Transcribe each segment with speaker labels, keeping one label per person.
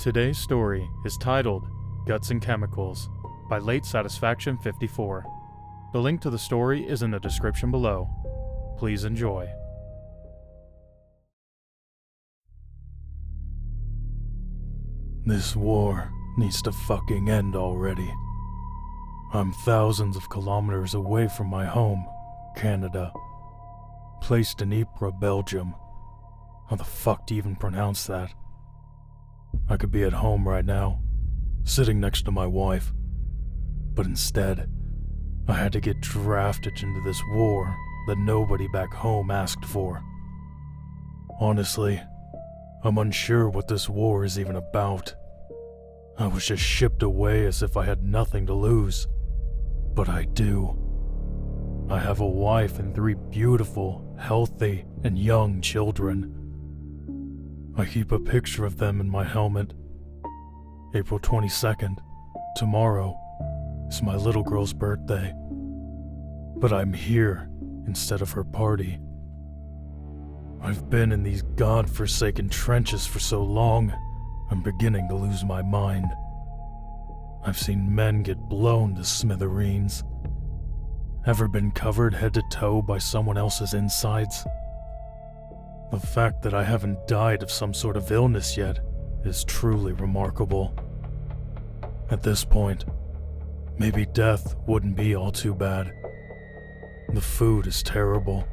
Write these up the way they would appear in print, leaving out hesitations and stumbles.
Speaker 1: Today's story is titled Guts and Chemicals by Late Satisfaction 54. The link to the story is in the description below. Please enjoy.
Speaker 2: This war needs to fucking end already. I'm thousands of kilometers away from my home, Canada. Placed in Ypres, Belgium. How the fuck do you even pronounce that? I could be at home right now, sitting next to my wife. But instead, I had to get drafted into this war that nobody back home asked for. Honestly, I'm unsure what this war is even about. I was just shipped away as if I had nothing to lose. But I do. I have a wife and 3 beautiful, healthy, and young children. I keep a picture of them in my helmet. April 22nd, tomorrow, is my little girl's birthday. But I'm here instead of her party. I've been in these godforsaken trenches for so long, I'm beginning to lose my mind. I've seen men get blown to smithereens. Ever been covered head to toe by someone else's insides? The fact that I haven't died of some sort of illness yet is truly remarkable. At this point, maybe death wouldn't be all too bad. The food is terrible,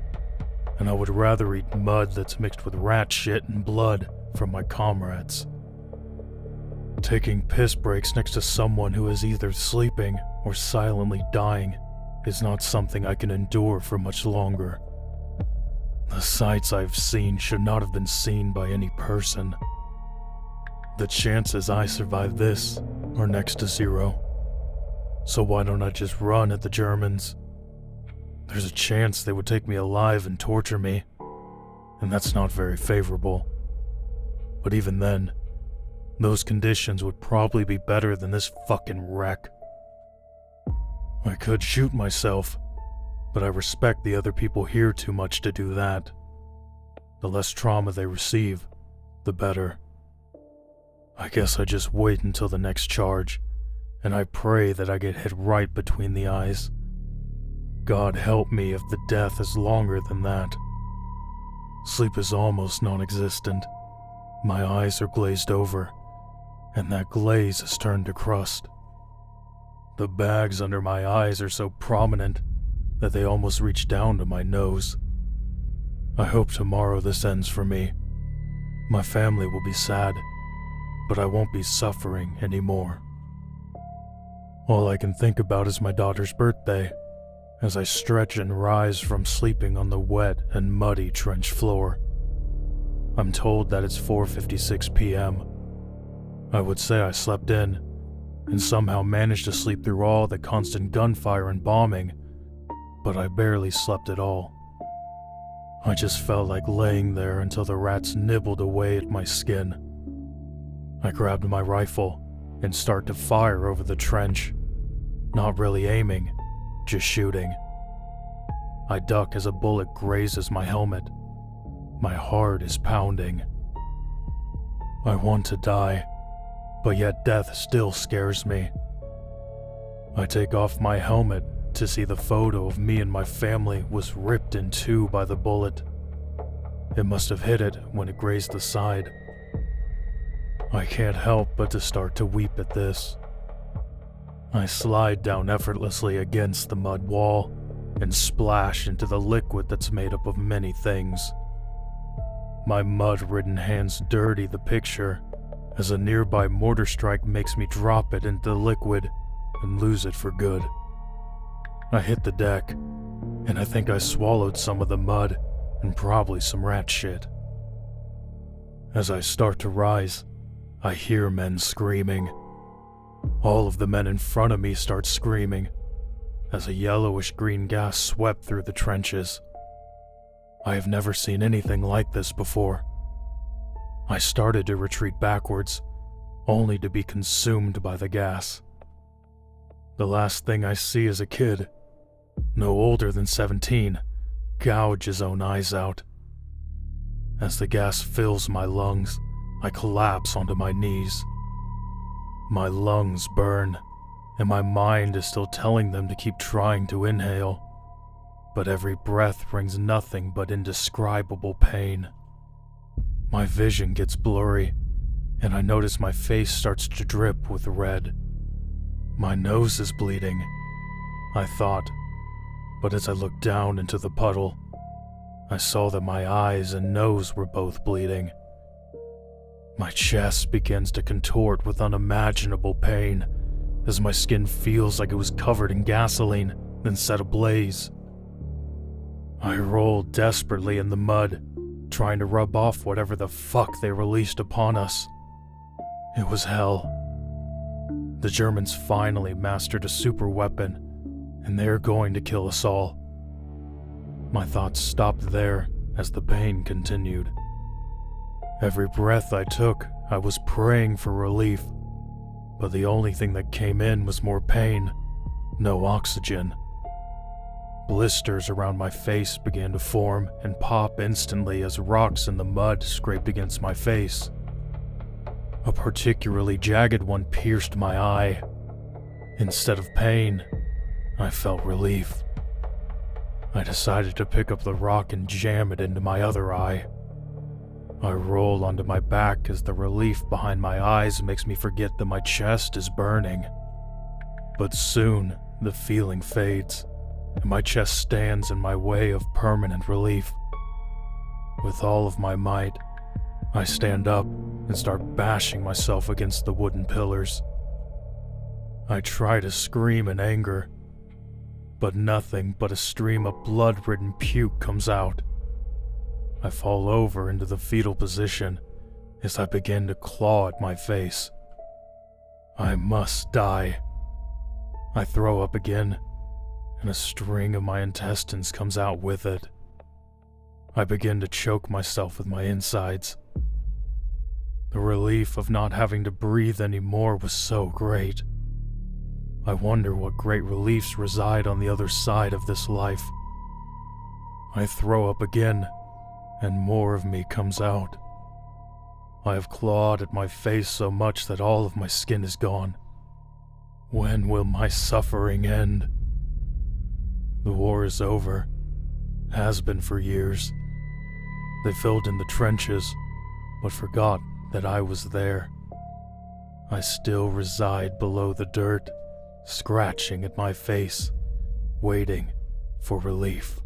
Speaker 2: and I would rather eat mud that's mixed with rat shit and blood from my comrades. Taking piss breaks next to someone who is either sleeping or silently dying is not something I can endure for much longer. The sights I've seen should not have been seen by any person. The chances I survive this are next to zero. So why don't I just run at the Germans? There's a chance they would take me alive and torture me, and that's not very favorable. But even then, those conditions would probably be better than this fucking wreck. I could shoot myself, but I respect the other people here too much to do that. The less trauma they receive, the better. I guess I just wait until the next charge, and I pray that I get hit right between the eyes. God help me if the death is longer than that. Sleep is almost non-existent. My eyes are glazed over, and that glaze has turned to crust. The bags under my eyes are so prominent that they almost reach down to my nose. I hope tomorrow this ends for me. My family will be sad, but I won't be suffering anymore. All I can think about is my daughter's birthday, as I stretch and rise from sleeping on the wet and muddy trench floor. I'm told that it's 4:56 p.m. I would say I slept in, and somehow managed to sleep through all the constant gunfire and bombing, but I barely slept at all. I just felt like laying there until the rats nibbled away at my skin. I grabbed my rifle and start to fire over the trench, not really aiming, just shooting. I duck as a bullet grazes my helmet. My heart is pounding. I want to die, but yet death still scares me. I take off my helmet to see the photo of me and my family was ripped in two by the bullet. It must have hit it when it grazed the side. I can't help but to start to weep at this. I slide down effortlessly against the mud wall and splash into the liquid that's made up of many things. My mud-ridden hands dirty the picture as a nearby mortar strike makes me drop it into the liquid and lose it for good. I hit the deck, and I think I swallowed some of the mud and probably some rat shit. As I start to rise, I hear men screaming. All of the men in front of me start screaming as a yellowish-green gas swept through the trenches. I have never seen anything like this before. I started to retreat backwards, only to be consumed by the gas. The last thing I see is a kid, no older than 17, gouge his own eyes out. As the gas fills my lungs, I collapse onto my knees. My lungs burn, and my mind is still telling them to keep trying to inhale, but every breath brings nothing but indescribable pain. My vision gets blurry, and I notice my face starts to drip with red. My nose is bleeding, I thought, but as I looked down into the puddle, I saw that my eyes and nose were both bleeding. My chest begins to contort with unimaginable pain as my skin feels like it was covered in gasoline, then set ablaze. I rolled desperately in the mud, trying to rub off whatever the fuck they released upon us. It was hell. The Germans finally mastered a super weapon, and they're going to kill us all. My thoughts stopped there as the pain continued. Every breath I took, I was praying for relief, but the only thing that came in was more pain, no oxygen. Blisters around my face began to form and pop instantly as rocks in the mud scraped against my face. A particularly jagged one pierced my eye. Instead of pain, I felt relief. I decided to pick up the rock and jam it into my other eye. I roll onto my back as the relief behind my eyes makes me forget that my chest is burning. But soon, the feeling fades, and my chest stands in my way of permanent relief. With all of my might, I stand up and start bashing myself against the wooden pillars. I try to scream in anger, but nothing but a stream of blood-ridden puke comes out. I fall over into the fetal position as I begin to claw at my face. I must die. I throw up again, and a string of my intestines comes out with it. I begin to choke myself with my insides. The relief of not having to breathe anymore was so great. I wonder what great reliefs reside on the other side of this life. I throw up again, and more of me comes out. I have clawed at my face so much that all of my skin is gone. When will my suffering end? The war is over, has been for years. They filled in the trenches, but forgot that I was there. I still reside below the dirt, scratching at my face, waiting for relief.